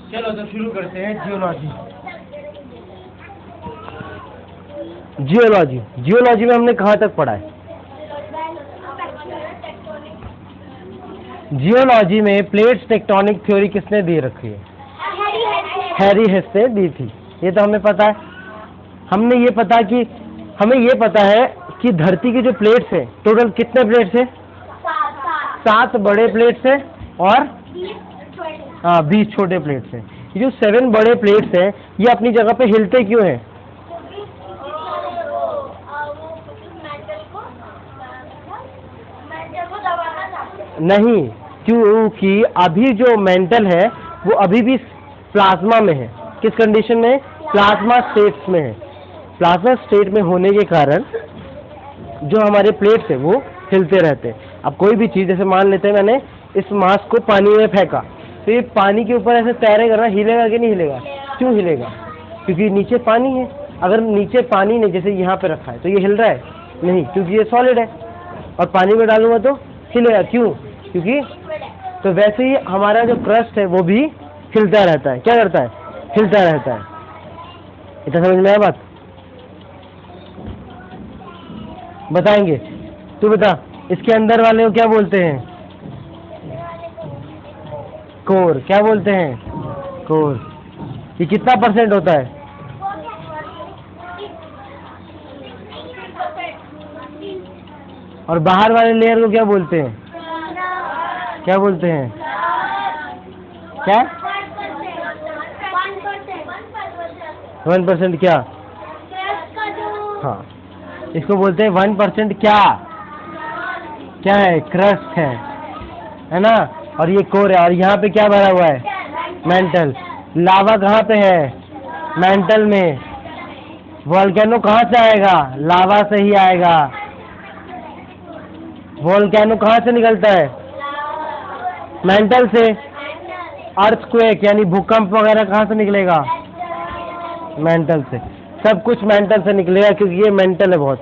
चलो तो शुरू करते हैं जियोलॉजी। जियोलॉजी में हमने कहाँ तक पढ़ा है? जियोलॉजी में प्लेट्स टेक्टोनिक थ्योरी किसने दे रखी है? हैरी हेस ने दी थी। ये तो हमें पता है। हमें ये पता है कि धरती की जो प्लेट्स हैं, टोटल कितने प्लेट्स हैं? 7 बड़े प्लेट्स हैं और 20 छोटे प्लेट्स हैं। ये जो 7 बड़े प्लेट्स हैं, ये अपनी जगह पे हिलते क्यों हैं? नहीं, क्योंकि अभी जो मेंटल है वो अभी भी प्लाज्मा में है। किस कंडीशन में? प्लाज्मा स्टेट्स में है। प्लाज्मा स्टेट में होने के कारण जो हमारे प्लेट्स है वो हिलते रहते हैं। अब कोई भी चीज़, जैसे मान लेते हैं मैंने इस मास को पानी में फेंका, तो ये पानी के ऊपर ऐसे तैरेगा ना, हिलेगा कि नहीं हिलेगा? क्यों हिलेगा? क्योंकि नीचे पानी है। अगर नीचे पानी नहीं, जैसे यहाँ पे रखा है, तो ये हिल रहा है नहीं, क्योंकि ये सॉलिड है। और पानी में डालूंगा तो हिलेगा, क्यों? क्योंकि तो वैसे ही हमारा जो क्रस्ट है वो भी हिलता रहता है। क्या करता है? हिलता रहता है। इतना समझ में आया बात? बताएंगे? तू बता, इसके अंदर वाले को क्या बोलते हैं? कोर। क्या बोलते हैं? कोर। ये कितना % होता है? और बाहर वाले लेयर को क्या बोलते हैं? क्या बोलते हैं? क्या? 1% क्या? हाँ, इसको बोलते हैं 1% क्या? क्या है? क्रस्ट है ना? और ये कोर है। और यहाँ पे क्या भरा हुआ है? मेंटल। लावा कहाँ पे है? मेंटल में। वोल्केनो कहाँ से आएगा? लावा से ही आएगा। वोल्केनो कहाँ से निकलता है? मेंटल से। अर्थक्वेक यानी भूकंप वगैरह कहाँ से निकलेगा? मेंटल से। सब कुछ मेंटल से निकलेगा, क्योंकि ये मेंटल है बहुत,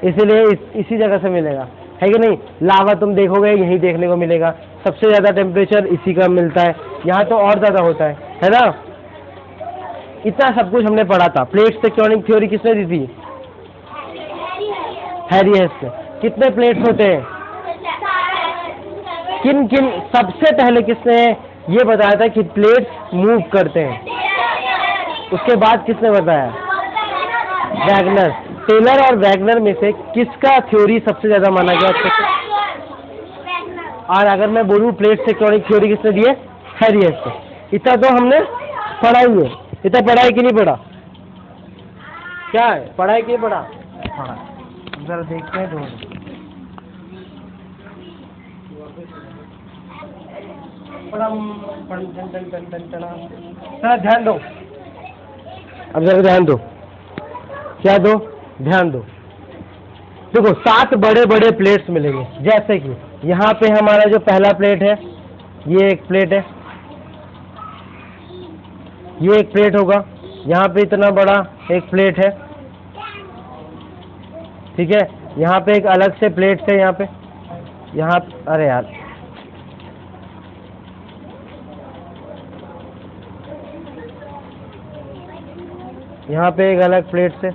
इसीलिए इसी जगह से मिलेगा, है कि नहीं? लावा तुम देखोगे यहीं देखने को मिलेगा। सबसे ज़्यादा टेम्परेचर इसी का मिलता है। यहाँ तो और ज़्यादा होता है ना? इतना सब कुछ हमने पढ़ा था। प्लेट्स टेक्टोनिक थ्योरी किसने दी थी? हैरी हेस ने। कितने प्लेट्स होते हैं? किन किन? सबसे पहले किसने ये बताया था कि प्लेट्स मूव करते हैं? उसके बाद किसने बताया? वैगनर। टेलर और वैगनर में से किसका थ्योरी सबसे ज्यादा माना गया? और अगर मैं बोलूँ प्लेट्स टेक्टोनिक थ्योरी किसने दी है? हैरी हेस ने। इतना तो हमने पढ़ा ही है। इतना पढ़ा है कि नहीं पढ़ा? क्या है? पढ़ा है कि नहीं पढ़ा? हाँ, जरा देखते हैं। ध्यान दो, अब जरा ध्यान दो। क्या दो? ध्यान दो। देखो, 7 बड़े बड़े प्लेट्स मिलेंगे। जैसे कि यहाँ पे हमारा जो पहला प्लेट है, ये एक प्लेट है, ये एक प्लेट होगा। यहाँ पे इतना बड़ा एक प्लेट है, ठीक है। यहाँ पे एक अलग से प्लेट है। यहाँ अरे यार, यहाँ पे एक अलग प्लेट से।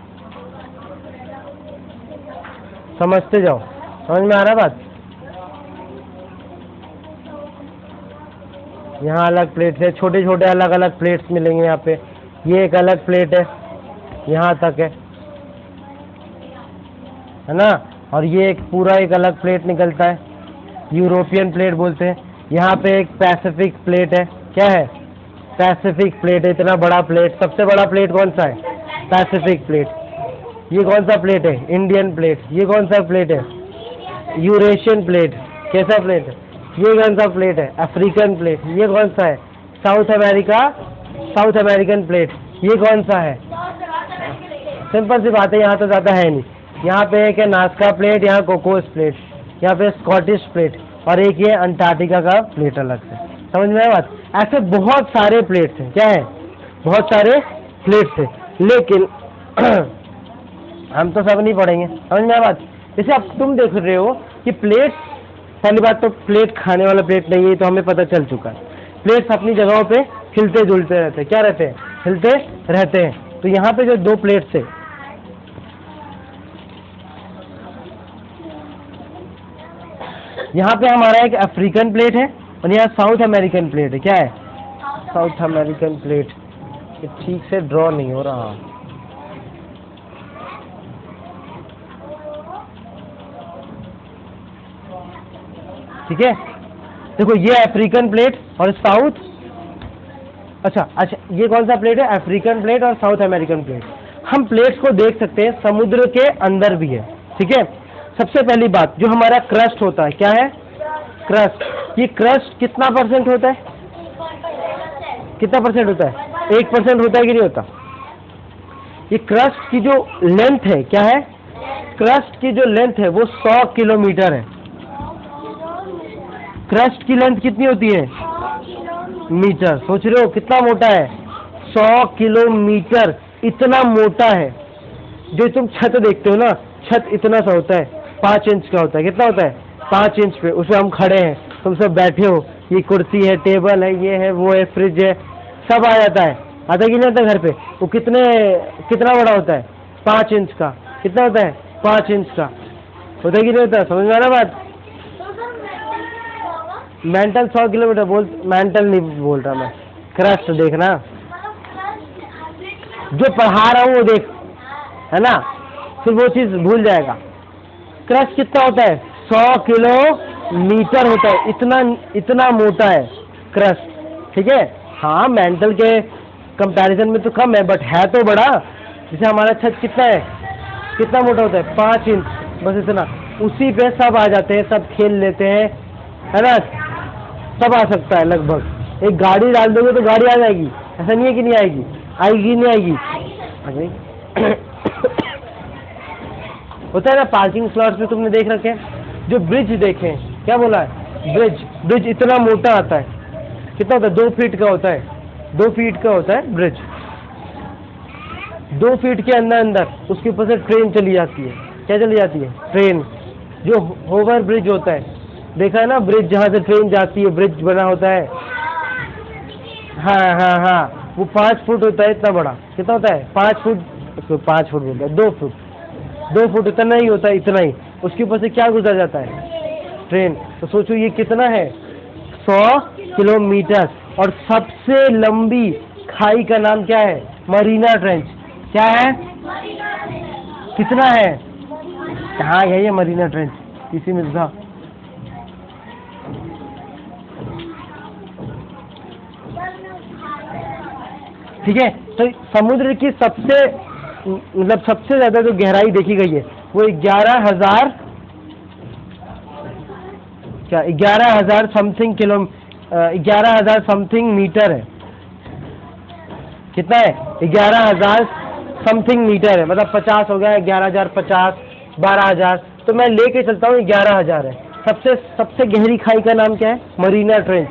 समझते जाओ। समझ में आ रहा बात? यहाँ अलग प्लेट है, छोटे छोटे अलग अलग प्लेट्स मिलेंगे यहाँ पे। ये एक अलग प्लेट है, यहाँ तक है ना? और ये एक पूरा एक अलग प्लेट निकलता है, यूरोपियन प्लेट बोलते हैं। यहाँ पे एक पैसिफिक प्लेट है। क्या है? पैसिफिक प्लेट है। इतना बड़ा प्लेट। सबसे बड़ा प्लेट कौन सा है? Pacific plate. ये कौन सा प्लेट है? Indian plate. ये कौन सा प्लेट है? Eurasian plate. कैसा प्लेट है? ये कौन सा प्लेट है? African plate. ये कौन सा है? South American plate. ये कौन सा है? सिंपल सी बात है, यहाँ तो ज़्यादा है नहीं। यहाँ पे एक है नास्का प्लेट, यहाँ कोकोस प्लेट, यहाँ पे स्कॉटिश प्लेट, और एक ये अंटार्कटिका का प्लेट अलग से। समझ में आया बात? ऐसे बहुत सारे प्लेट्स हैं। क्या है? बहुत सारे प्लेट्स हैं, लेकिन हम तो सब नहीं पढ़ेंगे। समझ में आया बात? जैसे अब तुम देख रहे हो कि प्लेट्स, पहली बात तो प्लेट खाने वाला प्लेट नहीं है, तो हमें पता चल चुका है। प्लेट्स अपनी जगहों पे हिलते जुलते रहते हैं, क्या रहते हैं, हिलते रहते हैं। तो यहाँ पे जो दो प्लेट्स है, यहाँ पे हमारा एक अफ्रीकन प्लेट है और यहाँ साउथ अमेरिकन प्लेट है। क्या है, साउथ अमेरिकन प्लेट। ये ठीक से ड्रॉ नहीं हो रहा। ठीक है, देखो ये अफ्रीकन प्लेट और साउथ, अच्छा, ये कौन सा प्लेट है, अफ्रीकन प्लेट और साउथ अमेरिकन प्लेट। हम प्लेट्स को देख सकते हैं, समुद्र के अंदर भी है। ठीक है, सबसे पहली बात जो हमारा क्रस्ट होता है, क्या है, क्रस्ट। ये क्रस्ट कितना परसेंट होता है, कितना परसेंट होता है, 1% होता है कि नहीं होता। ये क्रस्ट की जो लेंथ है, क्या है, क्रस्ट की जो लेंथ है वो 100 किलोमीटर है। क्रस्ट की लेंथ कितनी होती है, मीटर। सोच रहे हो कितना मोटा है, 100 किलोमीटर, इतना मोटा है। जो तुम छत देखते हो ना, छत इतना सा होता है, 5 इंच का होता है। कितना होता है, 5 इंच पे, उसमें हम खड़े हैं, तुम सब बैठे हो, ये कुर्सी है, टेबल है, ये है, वो है, फ्रिज है, सब आ जाता है। आता कि नहीं आता घर पे। वो कितना बड़ा होता है, 5 इंच का। कितना होता है, 5 इंच का होता है कि नहीं होता, समझ में आ रहा बात। मेंटल 100 किलोमीटर बोल, मेंटल नहीं बोल रहा मैं, क्रस्ट देखना, जो पढ़ा रहा हूँ वो देख, है ना, फिर वो चीज भूल जाएगा। क्रस्ट कितना होता है, 100 किलोमीटर होता है, इतना मोटा है क्रस्ट। ठीक है, हाँ मेंटल के कंपैरिजन में तो कम है, बट है तो बड़ा। जैसे हमारा छत कितना है, कितना मोटा होता है, 5 इंच, बस इतना। उसी पे सब आ जाते हैं, सब खेल लेते हैं, है ना, सब आ सकता है लगभग। एक गाड़ी डाल दोगे तो गाड़ी आ जाएगी, ऐसा नहीं है कि नहीं आएगी, आएगी नहीं आएगी। होता है ना पार्किंग स्लॉट्स पे, तुमने देख रखे हैं, जो ब्रिज देखे, क्या बोला है, ब्रिज इतना मोटा आता है। कितना होता है, 2 फीट का होता है, 2 फीट का होता है ब्रिज। 2 फीट के अंदर उसके ऊपर से ट्रेन चली जाती है। क्या चली जाती है, ट्रेन। जो ओवर ब्रिज होता है, देखा है ना, ब्रिज जहाँ से ट्रेन जाती है, ब्रिज बना होता है। हाँ, वो 5 फुट होता है, इतना बड़ा। कितना होता है, 5 फुट, उसको 5 फुट बोलता है, 2 फुट, 2 फुट इतना ही होता है, इतना ही। उसके ऊपर से क्या गुजर जाता है, ट्रेन। तो सोचो ये कितना है, 100 किलोमीटर। और सबसे लंबी खाई का नाम क्या है, मरीना ट्रेंच। क्या है, कितना है, कहाँ है ये मरीना ट्रेंच, इसी में था। ठीक है, तो समुद्र की सबसे ज्यादा जो गहराई देखी गई है वो 11,000 समथिंग 11,000 समथिंग मीटर है। कितना है, 11,000 समथिंग मीटर है, मतलब 50 हो गया, 11,000, 50, 12,000। तो मैं लेके चलता हूँ 11,000 है। सबसे गहरी खाई का नाम क्या है, मरीना ट्रेंच।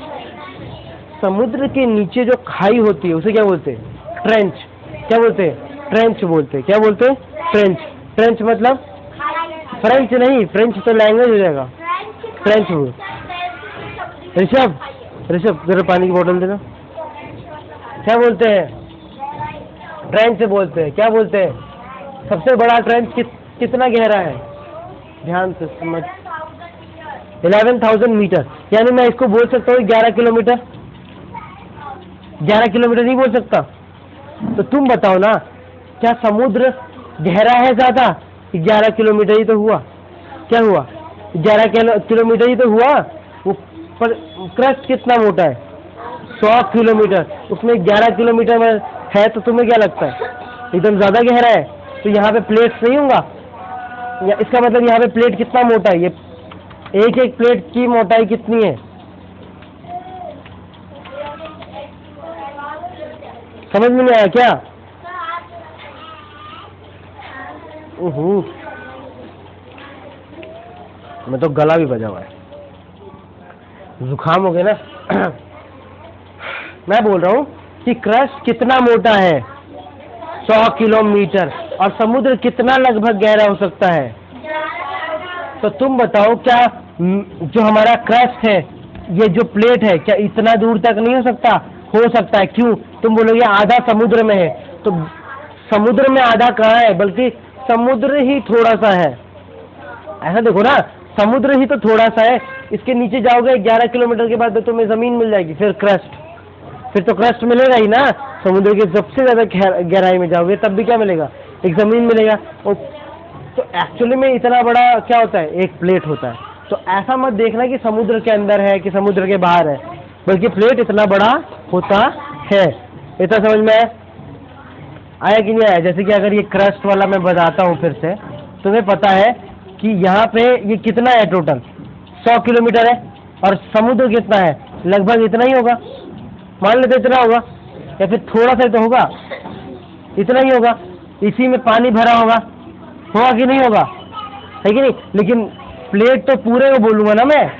समुद्र के नीचे जो खाई होती है उसे क्या बोलते हैं, ट्रेंच। क्या बोलते हैं, ट्रेंच बोलते हैं। क्या बोलते हैं, ट्रेंच। ट्रेंच मतलब फ्रेंच नहीं, फ्रेंच तो लैंग्वेज हो जाएगा, ट्रेंच बोल। ऋषभ जरा पानी की बोतल देना। क्या बोलते हैं, ट्रेंच बोलते हैं। क्या बोलते हैं, सबसे बड़ा ट्रेंच कितना गहरा है, ध्यान से समझ, 11,000 मीटर। यानी मैं इसको बोल सकता हूँ 11 किलोमीटर। 11 किलोमीटर नहीं बोल सकता। तो तुम बताओ ना, क्या समुद्र गहरा है ज्यादा, 11 किलोमीटर ही तो हुआ। क्या हुआ, 11 किलोमीटर ही तो हुआ। वो पर क्रस्ट कितना मोटा है, 100 किलोमीटर, उसमें 11 किलोमीटर में है। तो तुम्हें क्या लगता है, एकदम ज्यादा गहरा है। तो यहाँ पे प्लेट्स नहीं होगा, या इसका मतलब यहाँ पे प्लेट कितना मोटा है, ये एक प्लेट की मोटाई कितनी है, समझ में नहीं आया क्या। मैं तो गला भी बजा हुआ है, जुकाम हो गया ना। मैं बोल रहा हूँ कि क्रस्ट कितना मोटा है, 100 किलोमीटर, और समुद्र कितना लगभग गहरा हो सकता है। तो तुम बताओ, क्या जो हमारा क्रस्ट है, ये जो प्लेट है, क्या इतना दूर तक नहीं हो सकता, हो सकता है। क्यों? तुम बोलोगे आधा समुद्र में है, तो समुद्र में आधा कहाँ है, बल्कि समुद्र ही थोड़ा सा है। ऐसा देखो ना, समुद्र ही तो थोड़ा सा है, इसके नीचे जाओगे 11 किलोमीटर के बाद तो तुम्हें जमीन मिल जाएगी, फिर क्रस्ट, फिर तो क्रस्ट मिलेगा ही ना। समुद्र के सबसे ज्यादा गहराई में जाओगे तब भी क्या मिलेगा, एक जमीन मिलेगा। और तो एक्चुअली में इतना बड़ा क्या होता है, एक प्लेट होता है। तो ऐसा मत देखना कि समुद्र के अंदर है कि समुद्र के बाहर है, बल्कि प्लेट इतना बड़ा होता है। इतना समझ में आया कि नहीं आया? जैसे कि अगर ये क्रस्ट वाला मैं बताता हूँ फिर से, तुम्हें पता है कि यहाँ पे ये कितना है, टोटल 100 किलोमीटर है, और समुद्र कितना है, लगभग इतना ही होगा, मान लेते इतना होगा, या फिर थोड़ा सा तो होगा, इतना ही होगा। इसी में पानी भरा होगा कि नहीं होगा, है कि नहीं? लेकिन प्लेट तो पूरे को बोलूंगा ना, मैं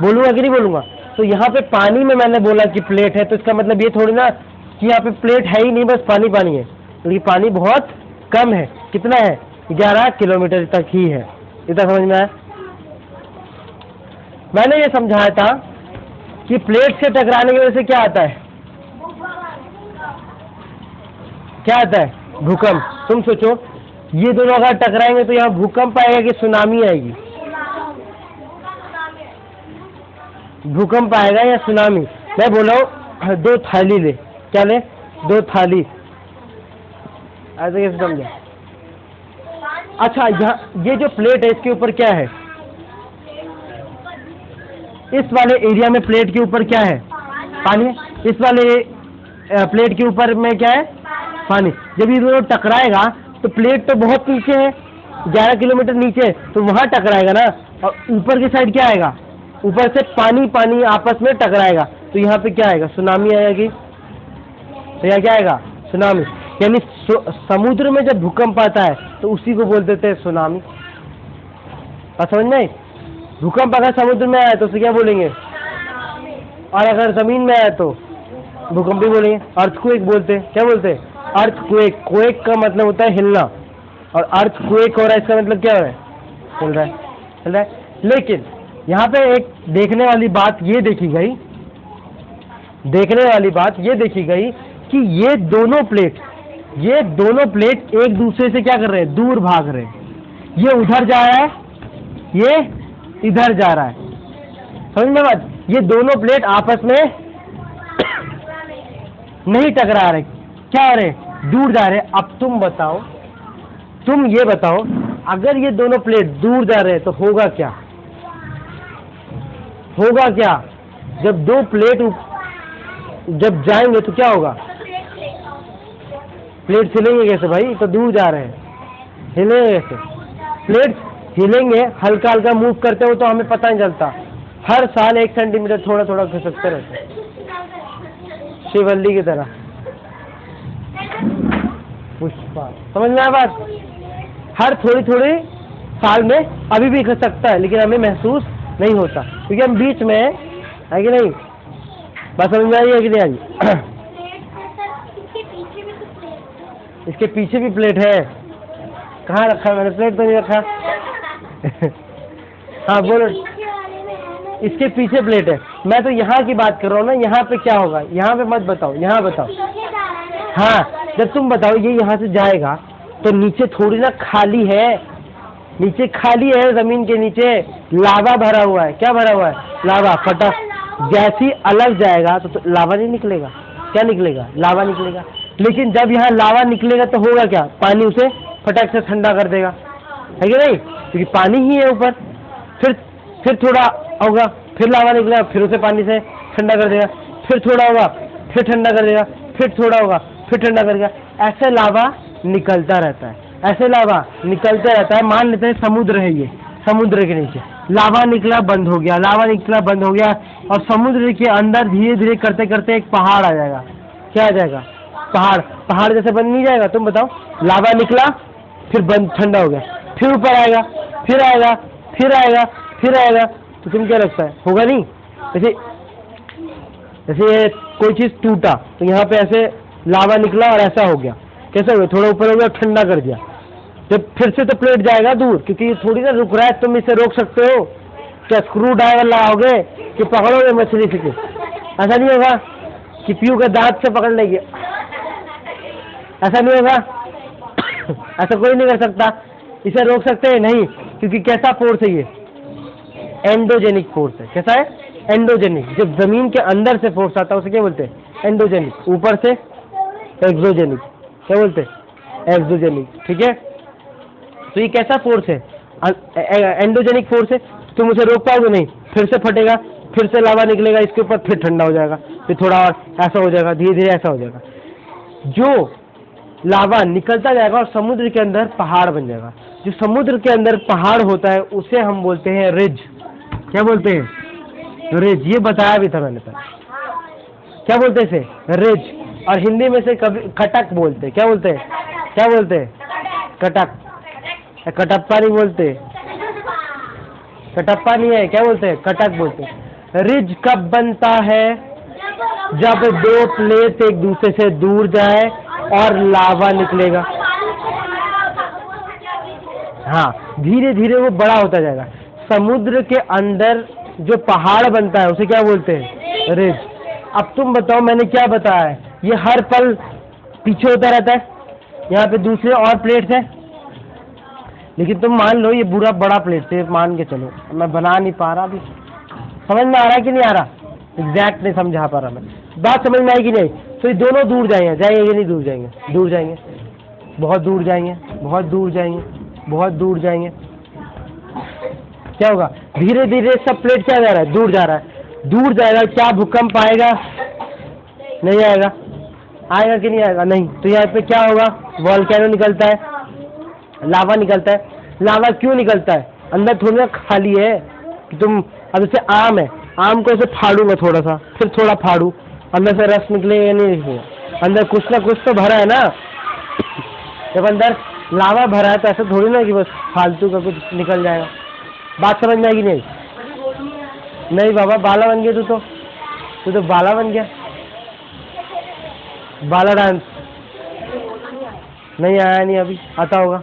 बोलूंगा कि नहीं बोलूंगा? तो यहाँ पे पानी में मैंने बोला कि प्लेट है, तो इसका मतलब ये थोड़ी ना कि यहाँ पे प्लेट है ही नहीं, बस पानी पानी है। लेकिन पानी बहुत कम है, कितना है, 11 किलोमीटर तक ही है। इतना समझ में आया? मैंने ये समझाया था कि प्लेट से टकराने की वजह से क्या आता है, क्या आता है, भूकंप। तुम सोचो, ये दोनों अगर टकराएंगे तो यहाँ भूकंप आएगा कि सुनामी आएगी? भूकंप आएगा या सुनामी? मैं बोल रहा हूँ 2 थाली ले, क्या ले, 2 थाली, ऐसे कैसे समझा? अच्छा, यहाँ ये जो प्लेट है इसके ऊपर क्या है, इस वाले एरिया में प्लेट के ऊपर क्या है, पानी है। इस वाले प्लेट के ऊपर में क्या है, पानी। जब ये दोनों टकराएगा तो प्लेट तो बहुत नीचे है, 11 किलोमीटर नीचे, तो वहां टकराएगा ना, और ऊपर की साइड क्या आएगा, ऊपर से पानी पानी आपस में टकराएगा, तो यहाँ पे क्या आएगा, सुनामी आएगी। तो यहाँ क्या आएगा, सुनामी। यानी समुद्र में जब भूकंप आता है तो उसी को बोल देते हैं सुनामी। और समझ में, भूकंप अगर समुद्र में आया तो उसे क्या बोलेंगे, और अगर जमीन में आया तो भूकंप भी बोलेंगे। अर्थक्वेक बोलते हैं, क्या बोलते हैं, अर्थक्वेक। क्वेक का मतलब होता है हिलना, और अर्थक्वेक हो रहा है इसका मतलब क्या हो रहा है, हिल रहा है, हिल रहा है। लेकिन यहाँ पे एक देखने वाली बात ये देखी गई, देखने वाली बात ये देखी गई कि ये दोनों प्लेट एक दूसरे से क्या कर रहे हैं, दूर भाग रहे हैं। ये उधर जा रहा है, ये इधर जा रहा है, समझ में बात? ये दोनों प्लेट आपस में नहीं टकरा रहे, क्या हो रहे, दूर जा रहे। अब तुम बताओ, तुम ये बताओ, अगर ये दोनों प्लेट दूर जा रहे हैं तो होगा क्या, होगा क्या? जब 2 प्लेट जब जाएंगे तो क्या होगा, प्लेट हिलेंगे कैसे भाई, तो दूर जा रहे हैं, हिलेंगे कैसे? प्लेट हिलेंगे, हल्का हल्का मूव करते हो तो हमें पता नहीं चलता। हर साल 1 सेंटीमीटर थोड़ा थोड़ा खिसकते रहते हैं, शिवल्ली की तरह। पुष्पा, समझ में आया बात? हर थोड़ी थोड़ी साल में अभी भी खिसकता है, लेकिन हमें महसूस नहीं होता क्योंकि हम बीच में है कि नहीं? बात समझ में आई है कि नहीं आई? इसके पीछे भी प्लेट है, कहाँ रखा है मैंने, प्लेट तो नहीं रखा। हाँ बोलो, इसके पीछे प्लेट है। मैं तो यहाँ की बात कर रहा हूँ ना, यहाँ पे क्या होगा, यहाँ पे मत बताओ, यहाँ बताओ। हाँ, जब तुम बताओ ये यहाँ से जाएगा तो नीचे थोड़ी ना खाली है, नीचे खाली है, जमीन के नीचे लावा भरा हुआ है। क्या भरा हुआ है, लावा। फटा जैसी अलग जाएगा तो लावा नहीं निकलेगा, क्या निकलेगा, लावा निकलेगा। लेकिन जब यहाँ लावा निकलेगा तो होगा क्या, पानी उसे फटक से ठंडा कर देगा, है कि नहीं? क्योंकि पानी ही है ऊपर। फिर थोड़ा होगा, फिर लावा निकलेगा, फिर उसे पानी से ठंडा कर देगा, फिर थोड़ा होगा, फिर ठंडा कर देगा, फिर थोड़ा होगा, फिर ठंडा कर देगा। ऐसे लावा निकलता रहता है, ऐसे लावा निकलता रहता है। मान लेते हैं समुद्र है, ये समुद्र के नीचे लावा निकला बंद हो गया, लावा निकला बंद हो गया, और समुद्र के अंदर धीरे धीरे करते करते एक पहाड़ आ जाएगा। क्या आ जाएगा, पहाड़। पहाड़ जैसे बन नहीं जाएगा, तुम बताओ, लावा निकला फिर बंद, ठंडा हो गया, फिर ऊपर आएगा, फिर आएगा, फिर आएगा, फिर आएगा। तो तुम क्या लगता है, होगा नहीं? जैसे कोई चीज टूटा तो यहाँ पे ऐसे लावा निकला और ऐसा हो गया, कैसे हो गया, थोड़ा ऊपर हो गया, ठंडा कर दिया। जब फिर से तो प्लेट जाएगा दूर, क्योंकि ये थोड़ी ना रुक रहा है, तुम इसे रोक सकते हो क्या? स्क्रू ड्राइवर लगाओगे कि पकड़ोगे मछली से? ऐसा नहीं होगा। कि पीयू का दांत से पकड़ लेगी, ऐसा नहीं होगा। ऐसा कोई नहीं कर सकता। इसे रोक सकते हैं नहीं, क्योंकि कैसा फोर्स है ये, एंडोजेनिक फोर्स है। कैसा है? एंडोजेनिक। जब जमीन के अंदर से फोर्स आता है उसे क्या बोलते हैं? एंडोजेनिक। ऊपर से एक्सोजेनिक। क्या बोलते हैं? एक्सोजेनिक। ठीक है, तो ये कैसा फोर्स है? एंडोजेनिक फोर्स है। तुम उसे रोक पाओगे नहीं, फिर से फटेगा, फिर से लावा निकलेगा इसके ऊपर, फिर ठंडा हो जाएगा, फिर थोड़ा और ऐसा हो जाएगा, धीरे धीरे ऐसा हो जाएगा। जो लावा निकलता जाएगा और समुद्र के अंदर पहाड़ बन जाएगा। जो समुद्र के अंदर पहाड़ होता है उसे हम बोलते हैं रिज। क्या बोलते हैं? रिज। ये बताया भी था मैंने पहले। क्या बोलते हैं इसे? रिज। और हिंदी में से कभी कटक बोलते हैं। क्या बोलते हैं? क्या बोलते हैं? कटक। कटप्पा नहीं बोलते, कटप्पा नहीं है, क्या बोलते हैं? कटक बोलते हैं। रिज कब बनता है? जब दो प्लेट एक दूसरे से दूर जाए और लावा निकलेगा। हाँ, धीरे धीरे वो बड़ा होता जाएगा। समुद्र के अंदर जो पहाड़ बनता है उसे क्या बोलते हैं? रिज। अब तुम बताओ, मैंने क्या बताया है? ये हर पल पीछे होता रहता है। यहाँ पे दूसरे और प्लेट्स हैं, लेकिन तुम मान लो ये पूरा बड़ा प्लेट है, मान के चलो। मैं बना नहीं पा रहा अभी। समझ में आ रहा है कि नहीं आ रहा? एग्जैक्ट नहीं समझा पा रहा मैं। बात समझ में आएगी नहीं? तो ये दोनों दूर जाएंगे, जाएंगे कि नहीं? दूर जाएंगे, दूर जाएंगे, बहुत दूर जाएंगे, बहुत दूर जाएंगे, बहुत दूर जाएंगे। क्या होगा? धीरे धीरे सब प्लेट क्या जा रहा है? दूर जा रहा है। दूर जाएगा, क्या भूकंप आएगा? नहीं आएगा। आएगा कि नहीं आएगा? नहीं। तो यहाँ पे क्या होगा? वॉल्केनो निकलता है, लावा निकलता है। लावा क्यों निकलता है? अंदर थोड़ी ना खाली है कि तुम, अब जैसे आम है, आम को ऐसे फाड़ूंगा थोड़ा सा, फिर थोड़ा फाड़ू, अंदर से रस निकलेगा या नहीं निकलेगा? अंदर कुछ ना कुछ तो भरा है ना। जब अंदर लावा भरा है तो ऐसा थोड़ी ना कि बस फालतू का कुछ निकल जाएगा। बात समझ में आएगी नहीं? नहीं बाबा, बाला बन गया तू तो बाला बन गया। बाला डांस नहीं आया, नहीं अभी आता होगा।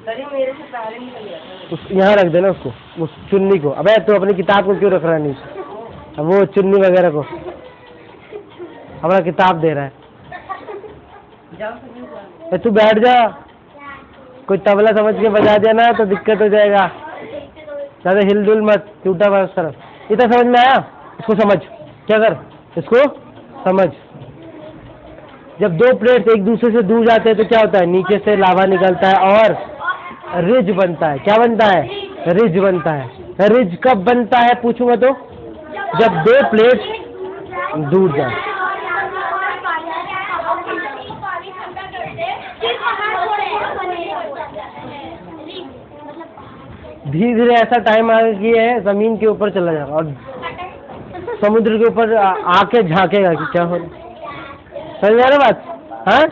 मेरे से पहले निकल गया। उस यहाँ रख देना उसको, उस चुन्नी को। अबे तू अपनी किताब को क्यों रख रहा है नीचे? अब वो चुन्नी वगैरह को, अपना किताब दे रहा है। तू बैठ जा, कोई तबला समझ के बजा दिया ना तो दिक्कत हो जाएगा। ज़्यादा हिलडुल मत, टूटा हुआ उस तरफ। इतना समझ में आया? इसको समझ, क्या कर, इसको समझ। जब दो प्लेट एक दूसरे से दूर जाते हैं तो क्या होता है? नीचे से लावा निकलता है और रिज बनता है। क्या बनता है? रिज बनता है। रिज कब बनता है पूछूंगा तो? जब दो प्लेट दूर जाए। धीरे धीरे ऐसा टाइम आ गया है जमीन के ऊपर चला जाएगा और समुद्र के ऊपर आके झांकेगा कि क्या हो रहा है। समझ में आ रहा बात? हाँ,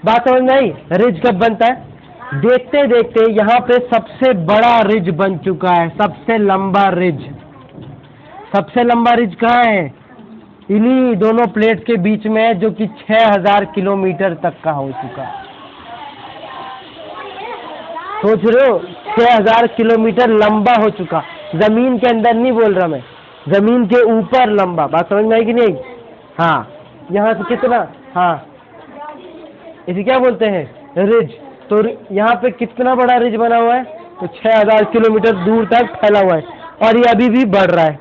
बात समझ में आई? रिज कब बनता है? देखते देखते यहाँ पे सबसे बड़ा रिज बन चुका है, सबसे लंबा रिज। सबसे लंबा रिज कहाँ है? इन्हीं दोनों प्लेट के बीच में है, जो कि 6000 किलोमीटर तक का हो चुका है। सोच रहे हो? 6000 किलोमीटर लंबा हो चुका। जमीन के अंदर नहीं बोल रहा मैं, जमीन के ऊपर लंबा। बात समझ में आई कि नहीं? हाँ, यहाँ से कितना, हाँ, इसे क्या बोलते हैं? रिज। तो यहाँ पे कितना बड़ा रिज बना हुआ है? तो 6000 किलोमीटर दूर तक फैला हुआ है और ये अभी भी बढ़ रहा है।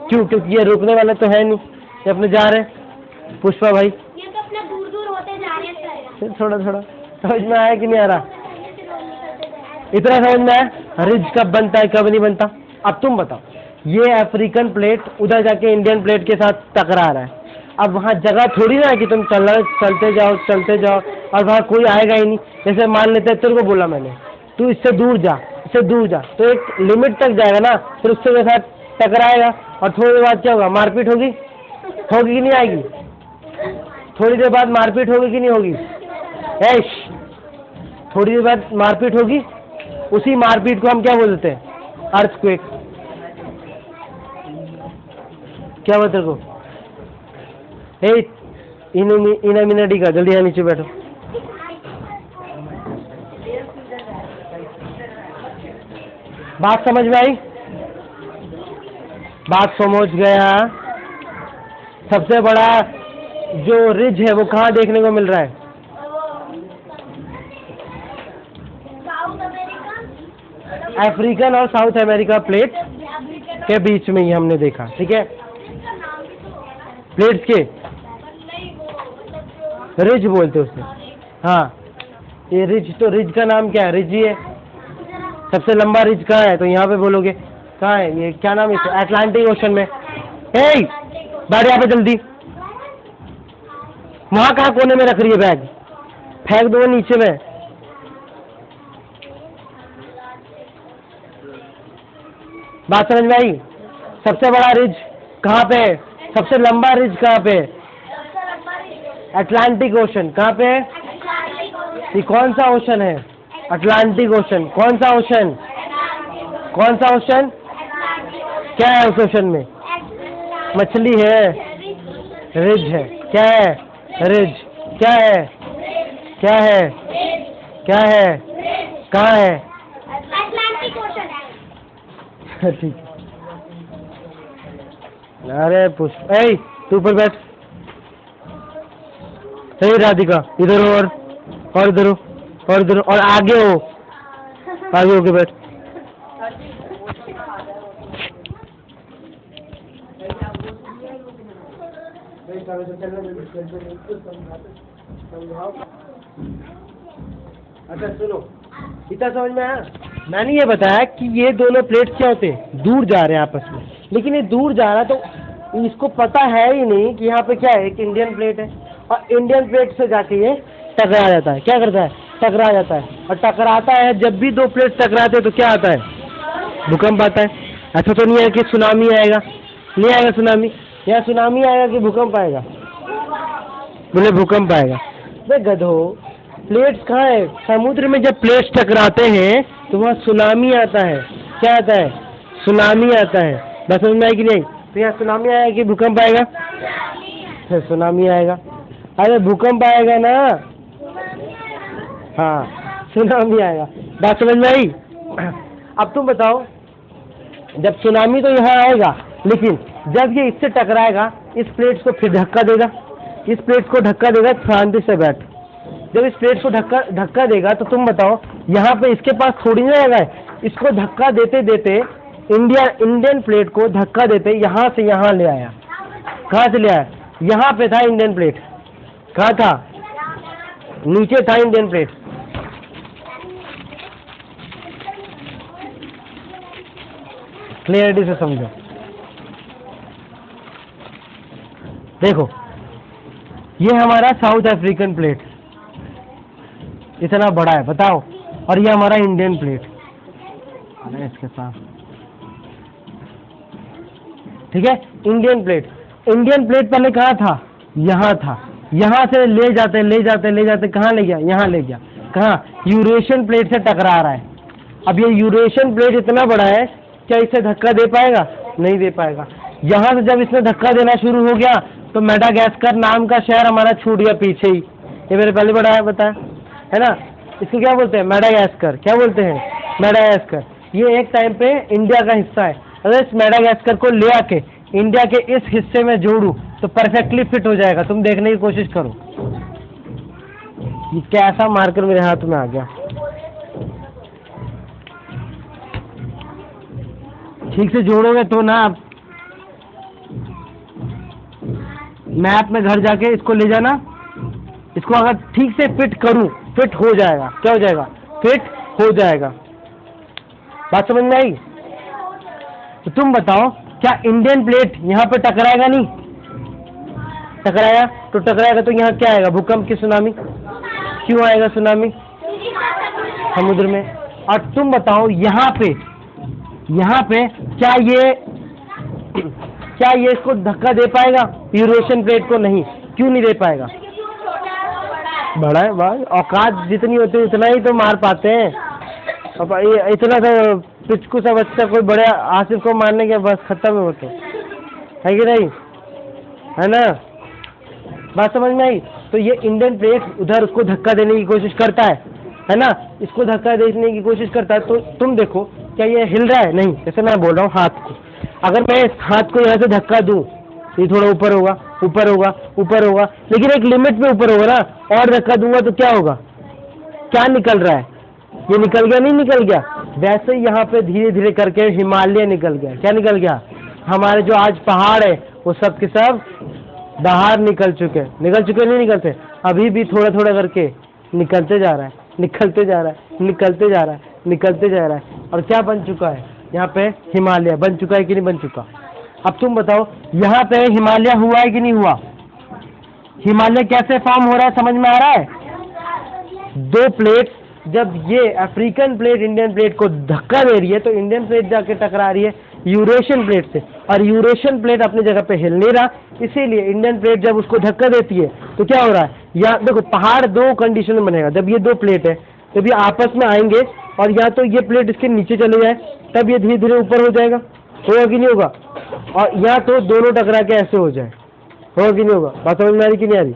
क्यों? क्योंकि ये रुकने वाले तो है नहीं, ये अपने जा रहे हैं। पुष्पा भाई, ये तो अपना दूर दूर होते जा रहे हैं। फिर थोड़ा थोड़ा समझ में आया कि नहीं आ रहा? इतना समझ में आया? रिज कब बनता है, कब नहीं बनता? अब तुम बताओ, ये अफ्रीकन प्लेट उधर जाके इंडियन प्लेट के साथ टकरा रहा है। अब वहाँ जगह थोड़ी ना है कि तुम चलते जाओ और वहाँ कोई आएगा ही नहीं। जैसे मान लेते हैं, तेरे को बोला मैंने, तू इससे दूर जा, इससे दूर जा, तो एक लिमिट तक जाएगा ना, फिर उससे के साथ टकराएगा और थोड़ी देर बाद क्या होगा? मारपीट होगी कि नहीं आएगी? थोड़ी देर बाद मारपीट होगी कि नहीं होगी? ऐश, थोड़ी देर बाद मारपीट होगी। उसी मारपीट को हम क्या बोलते हैं? अर्थक्वेक। क्या बोलते को? इनामिनाटी का, जल्दी यहाँ नीचे बैठो। बात समझ में आई? बात समझ गया? सबसे बड़ा जो रिज है वो कहाँ देखने को मिल रहा है? साउथ अमेरिका, अफ्रीकन और साउथ अमेरिका प्लेट के बीच में ही हमने देखा, ठीक है। प्लेट्स के रिज बोलते उसे, हाँ ये रिज, तो रिज का नाम क्या है? रिज ही है। सबसे लंबा रिज कहाँ है? तो यहाँ पे बोलोगे कहाँ है ये, क्या नाम है इसे? अटलांटिक ओशन में। हे बैठ यहाँ पे जल्दी। वहाँ कहाँ कोने में रख रही है बैग? फेंक दो नीचे में। बात समझ में आई? सबसे बड़ा रिज कहाँ पे है? सबसे लंबा रिज कहाँ पे है? Atlantic ocean. कहाँ पे है? ये कौन सा ओशन है? Atlantic ocean. कौन सा ओशन? कौन सा ओशन? क्या है उस ओशन में? मछली है, रिज है। क्या है? रिज। क्या है? क्या है? क्या है? कहाँ है? अटलांटिक ओशन है। ठीक है। अरे पुष्प, ए तू ऊपर बैठ। सही राधिका, इधर हो और इधर हो और इधर और आगे हो, आगे होके बैठ। अच्छा सुनो, इतना समझ में आया? मैंने ये बताया कि ये दोनों प्लेट्स क्या होते हैं? दूर जा रहे हैं आपस में, लेकिन ये दूर जा रहा है तो इसको पता है ही नहीं कि यहाँ पे क्या है, एक इंडियन प्लेट है और इंडियन प्लेट से जाके ये टकरा जाता है। क्या करता है? टकरा जाता है। और टकराता है, जब भी दो प्लेट टकराते हैं तो क्या आता है? भूकंप आता है। ऐसा तो नहीं है कि सुनामी आएगा, नहीं आएगा सुनामी, या सुनामी आएगा कि भूकंप आएगा? बोले भूकंप आएगा। वे गधो, प्लेट्स कहाँ है? समुद्र में जब प्लेट्स टकराते हैं तो वहाँ सुनामी आता है। क्या आता है? सुनामी आता है। बस समझ में आई कि नहीं? तो यहाँ सुनामी आएगा कि भूकंप आएगा? सुनामी आएगा। अरे भूकंप आएगा ना, हाँ सुनामी आएगा। बात समझ में आई? अब तुम बताओ, जब सुनामी तो यहाँ आएगा, लेकिन जब ये इससे टकराएगा इस प्लेट को फिर धक्का देगा, इस प्लेट को धक्का देगा। शांति से बैठ। जब इस प्लेट को धक्का देगा तो तुम बताओ, यहाँ पे इसके पास थोड़ी ना जगह है। इसको धक्का देते देते इंडियन प्लेट को धक्का देते यहाँ से यहाँ ले आया। कहाँ से ले आया? यहाँ पे था इंडियन प्लेट। कहाँ था? नीचे था इंडियन प्लेट। क्लियरिटी से समझो। देखो, ये हमारा साउथ अफ्रीकन प्लेट इतना बड़ा है, बताओ, और ये हमारा इंडियन प्लेट। अरे इसके साथ, ठीक है, इंडियन प्लेट। इंडियन प्लेट पहले कहाँ था? यहाँ था। यहाँ से ले जाते कहाँ ले गया? यहाँ ले गया। कहाँ? यूरेशियन प्लेट से टकरा रहा है। अब ये यूरेशियन प्लेट इतना बड़ा है, क्या इसे धक्का दे पाएगा? नहीं दे पाएगा। यहाँ से जब इसने धक्का देना शुरू हो गया तो मेडागास्कर नाम का शहर हमारा छूट गया पीछे ही। ये मेरे पहले बताया है ना। इसको क्या बोलते हैं? मेडागास्कर। क्या बोलते हैं? मेडागास्कर। ये एक टाइम पे इंडिया का हिस्सा है। अगर इस मेडागास्कर को ले आके इंडिया के इस हिस्से में जोड़ू तो परफेक्टली फिट हो जाएगा। तुम देखने की कोशिश करो। ये कैसा मार्कर मेरे हाथ में आ गया। ठीक से जोड़ोगे तो ना। आप मैप में घर जाके इसको ले जाना। इसको अगर ठीक से फिट करूं, फिट हो जाएगा। क्या हो जाएगा? फिट हो जाएगा। बात समझ में आई? तो तुम बताओ, क्या इंडियन प्लेट यहाँ पे टकराएगा? नहीं टकराया तो टकराएगा तो यहाँ क्या आएगा? भूकंप की सुनामी। क्यों आएगा सुनामी? समुद्र में। और तुम बताओ, यहाँ पे क्या ये इसको धक्का दे पाएगा? यूरेशियन प्लेट को नहीं। क्यों नहीं दे पाएगा? बड़ा है भाई, औकात जितनी होती है उतना ही तो मार पाते हैं। अब इतना सा पिचकू सा बच्चा कोई बड़े आसिफ को मारने के बस खत्म है वो तो, है कि नहीं? है ना? बात समझ में आई? तो ये इंडियन प्लेट उधर उसको धक्का देने की कोशिश करता है ना? इसको धक्का देने की कोशिश करता है। तो तुम देखो, क्या ये हिल रहा है? नहीं। जैसे मैं बोल रहा हूँ हाथ को, अगर मैं इस हाथ को यहाँ से धक्का दूं ये थोड़ा ऊपर होगा, ऊपर होगा, ऊपर होगा, लेकिन एक लिमिट में ऊपर होगा ना। और धक्का दूंगा तो क्या होगा? क्या निकल रहा है? ये निकल गया, नहीं निकल गया? वैसे ही यहाँ पे धीरे धीरे करके हिमालय निकल गया। क्या निकल गया? हमारे जो आज पहाड़ है वो सब के सब बाहर निकल चुके, नहीं निकलते? अभी भी थोड़ा थोड़ा करके निकलते जा रहा है, निकलते जा रहा है, निकलते जा रहा है, निकलते जा रहा है। और क्या बन चुका है? यहाँ पे हिमालय बन चुका है कि नहीं बन चुका? अब तुम बताओ, यहाँ पे हिमालय हुआ है कि नहीं हुआ? हिमालय कैसे फॉर्म हो रहा है, समझ में आ रहा है? दो प्लेट, जब ये अफ्रीकन प्लेट इंडियन प्लेट को धक्का दे रही है तो इंडियन प्लेट जाके टकरा रही है यूरेशियन प्लेट से, और यूरेशियन प्लेट अपनी जगह पे हिल नहीं रहा, इसीलिए इंडियन प्लेट जब उसको धक्का देती है तो क्या हो रहा है? या देखो, पहाड़ दो कंडीशन में बनेगा। जब ये दो प्लेट है, जब ये आपस में आएंगे और या तो ये प्लेट इसके नीचे चले जाए तब ये धीरे धीरे ऊपर हो जाएगा, होगा कि नहीं होगा? और या तो दोनों टकरा के ऐसे हो जाए, होगा कि नहीं होगा? बात समझ में आ रही कि नहीं आ रही?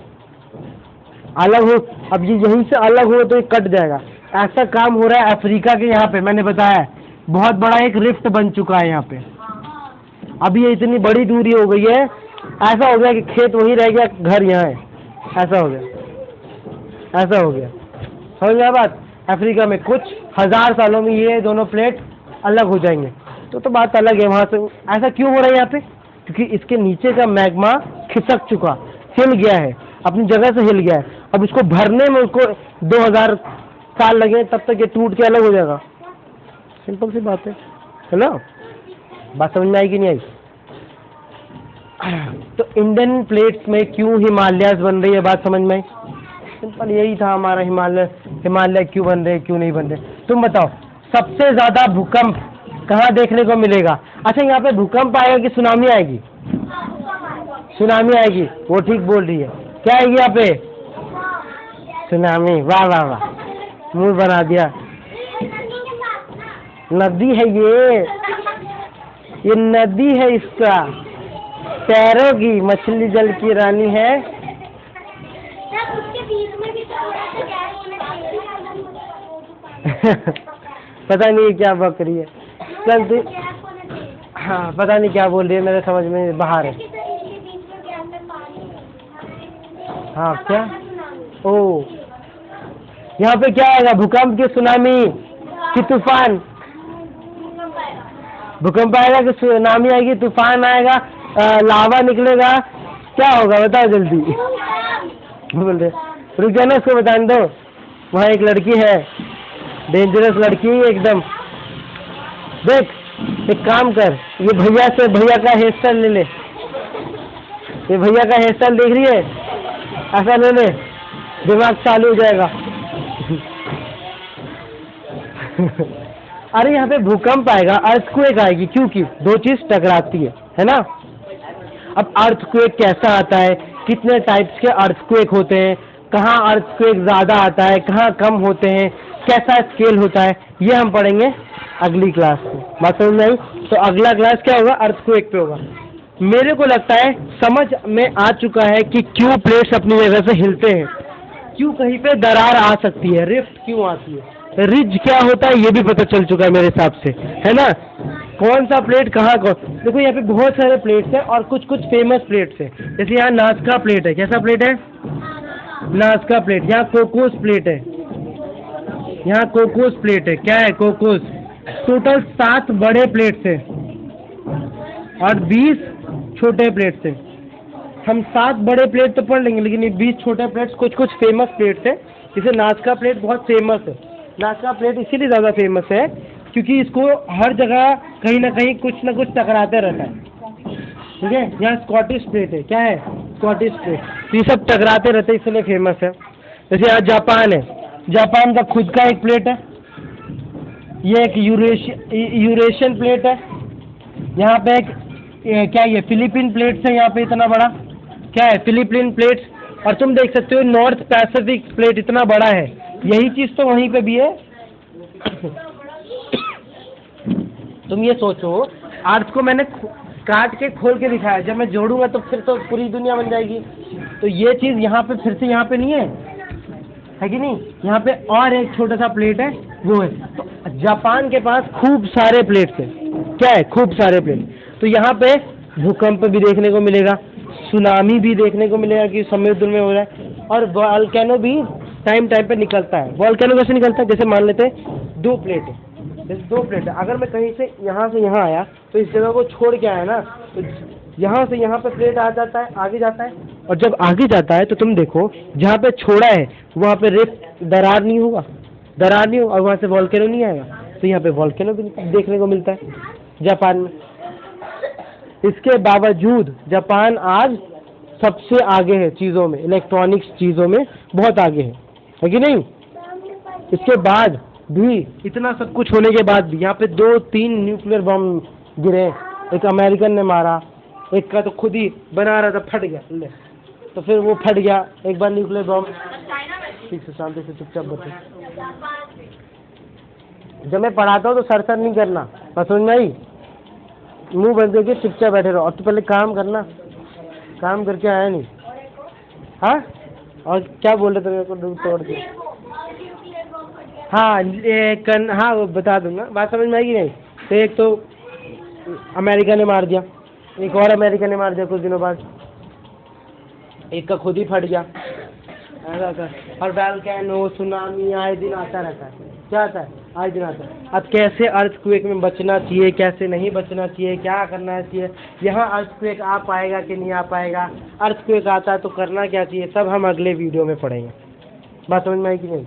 अलग हो, अब ये यहीं से अलग हो तो ये कट जाएगा। ऐसा काम हो रहा है अफ्रीका के यहाँ पे, मैंने बताया बहुत बड़ा एक रिफ्ट बन चुका है यहाँ पे। अभी ये इतनी बड़ी दूरी हो गई है, ऐसा हो गया कि खेत वहीं रह गया, घर यहाँ है, ऐसा हो गया, ऐसा हो गया। समझ में आया बात? अफ्रीका में कुछ हजार सालों में ये दोनों प्लेट अलग हो जाएंगे, तो बात अलग है वहाँ से। ऐसा क्यों हो रहा है यहाँ पे? क्योंकि इसके नीचे का मैग्मा खिसक चुका, हिल गया है, अपनी जगह से हिल गया है। अब इसको भरने में उसको 2000 साल लगे, तब तक ये टूट के अलग हो जाएगा। सिंपल सी बात है ना? बात समझ में आई कि नहीं आई? तो इंडियन प्लेट्स में क्यों हिमालयस बन रही है, बात समझ में आई? सिंपल यही था हमारा, हिमालय क्यों बन रहे, क्यों नहीं बन रहे। तुम बताओ, सबसे ज्यादा भूकंप कहाँ देखने को मिलेगा? अच्छा, यहाँ पे भूकंप आएगा कि सुनामी आएगी? सुनामी आएगी, वो ठीक बोल रही है। क्या आएगी यहाँ पे? सुनामी। वाह वाह वाह, मुंह बना दिया। नदी है ये नदी है, इसका तैरोगी, मछली जल की रानी है। उसके बीच में भी तो क्या होना पता नहीं क्या बक रही है, चलती। हाँ, पता नहीं क्या बोल रही है, मेरे समझ में बाहर है। हाँ, क्या? ओ, यहाँ पे क्या आएगा? भूकंप की, सुनामी की, तूफान? भूकंप आएगा कि सुनामी आएगी, तूफान आएगा, लावा निकलेगा, क्या होगा बताओ जल्दी? बोल रहे, रुक जाना, उसको बताने दो। वहाँ एक लड़की है, डेंजरस लड़की एकदम। देख, एक काम कर, ये भैया का हेयर स्टाइल ले ले। ये भैया का हेयर स्टाइल देख रही है? ऐसा ले ले, दिमाग चालू हो जाएगा। अरे यहाँ पे भूकंप आएगा, अर्थक्वेक आएगी, क्योंकि दो चीज टकराती है ना? अब अर्थक्वेक कैसा आता है, कितने टाइप्स के अर्थक्वेक होते हैं, कहाँ अर्थक्वेक ज्यादा आता है, कहाँ कम होते हैं, कैसा स्केल होता है, ये हम पढ़ेंगे अगली क्लास में। बात समझ में आई? तो अगला क्लास क्या होगा? अर्थक्वेक पे होगा। मेरे को लगता है समझ में आ चुका है कि क्यों प्लेट्स अपनी जगह से हिलते हैं, क्यों कहीं पे दरार आ सकती है, रिफ्ट क्यों आती है, रिज क्या होता है ये भी पता चल चुका है मेरे हिसाब से, है ना? कौन सा प्लेट कहाँ देखो, यहाँ पे बहुत सारे प्लेट्स हैं और कुछ कुछ फेमस प्लेट्स हैं। जैसे यहाँ नाजका प्लेट है, कैसा प्लेट है? नाजका प्लेट। यहाँ कोकोस प्लेट है, यहाँ कोकोस प्लेट है। क्या है? कोकोस। टोटल 7 बड़े प्लेट्स हैं और 20 छोटे प्लेट्स हैं। हम 7 बड़े प्लेट तो पढ़ लेंगे, लेकिन ये 20 छोटे प्लेट्स कुछ कुछ फेमस प्लेट्स हैं। जैसे नाजका प्लेट बहुत फेमस है। नाजका प्लेट इसीलिए ज़्यादा फेमस है क्योंकि इसको हर जगह कहीं ना कहीं कुछ ना कुछ टकराते रहता है, ठीक है? यहाँ स्कॉटिश प्लेट है। क्या है? Scottish plate. तो ये सब टकराते रहते हैं, इसलिए फेमस है। जैसे यहाँ जापान है, जापान का खुद का एक प्लेट है। ये एक यूरेशियन प्लेट है। यहाँ पे एक क्या ये फिलीपीन प्लेट्स है, यहाँ पे इतना बड़ा। क्या है? Philippine plates. और तुम देख सकते हो नॉर्थ पैसिफिक प्लेट इतना बड़ा है, यही चीज़ तो वहीं पे भी है। तुम ये सोचो, अर्थ को मैंने काट के खोल के दिखाया, जब मैं जोड़ूंगा तो फिर तो पूरी दुनिया बन जाएगी। तो ये चीज़ यहाँ पे फिर से यहाँ पे नहीं है कि नहीं? यहाँ पे और एक छोटा सा प्लेट है, वो है। तो जापान के पास खूब सारे प्लेट्स हैं। क्या है? खूब सारे प्लेट। तो यहाँ पे भूकंप भी देखने को मिलेगा, सुनामी भी देखने को मिलेगा कि समुद्र में हो रहा है, और वॉल्केनो भी टाइम टाइम पे निकलता है। वॉल्केनो कैसे निकलता है? जैसे मान लेते हैं 2 प्लेट है, जैसे 2 प्लेट है, अगर मैं कहीं से यहाँ आया तो इस जगह को छोड़ के आया ना, तो यहाँ से यहाँ पे प्लेट आ जाता है, आगे जाता है, और जब आगे जाता है तो तुम देखो जहाँ पे छोड़ा है वहाँ पे रिफ्ट दरार नहीं होगा, दरार नहीं होगा, और वहाँ से वॉल्केनो नहीं आएगा, तो यहाँ पे वॉल्केनो भी देखने को मिलता है जापान में। इसके बावजूद जापान आज सबसे आगे है चीज़ों में, इलेक्ट्रॉनिक्स चीज़ों में बहुत आगे है कि नहीं? इसके बाद भी, इतना सब कुछ होने के बाद भी यहाँ पे 2-3 न्यूक्लियर बम गिरे। एक अमेरिकन ने मारा, एक का तो खुद ही बना रहा था, फट गया ले, तो फिर वो फट गया एक बार न्यूक्लियर बम। ठीक से शांति से चुपचाप बचे। जब मैं पढ़ाता हूँ तो सर नहीं करना, बस समझ में आई? मुंह बंद करके चुपचाप बैठे रहो। और तो पहले काम करना, काम करके आया नहीं। हाँ, और क्या बोल रहे थे मेरे को तोड़ के? हाँ हाँ वो बता दूंगा, बात समझ में आएगी नहीं? तो एक तो अमेरिका ने मार दिया, एक और अमेरिका ने मार दिया कुछ दिनों बाद, एक का खुद ही फट गया ऐसा कर। और वोल्केनो सुनामी आए दिन आता रहता है। क्या आता है? आए दिन आता है। अब कैसे अर्थक्वेक में बचना चाहिए, कैसे नहीं बचना चाहिए, क्या करना चाहिए, यहाँ अर्थक्वेक आ पाएगा कि नहीं आ पाएगा, अर्थक्वेक आता है तो करना क्या चाहिए, सब हम अगले वीडियो में पढ़ेंगे। बात समझ में आई कि नहीं?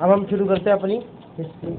अब हम शुरू करते हैं अपनी हिस्ट्री।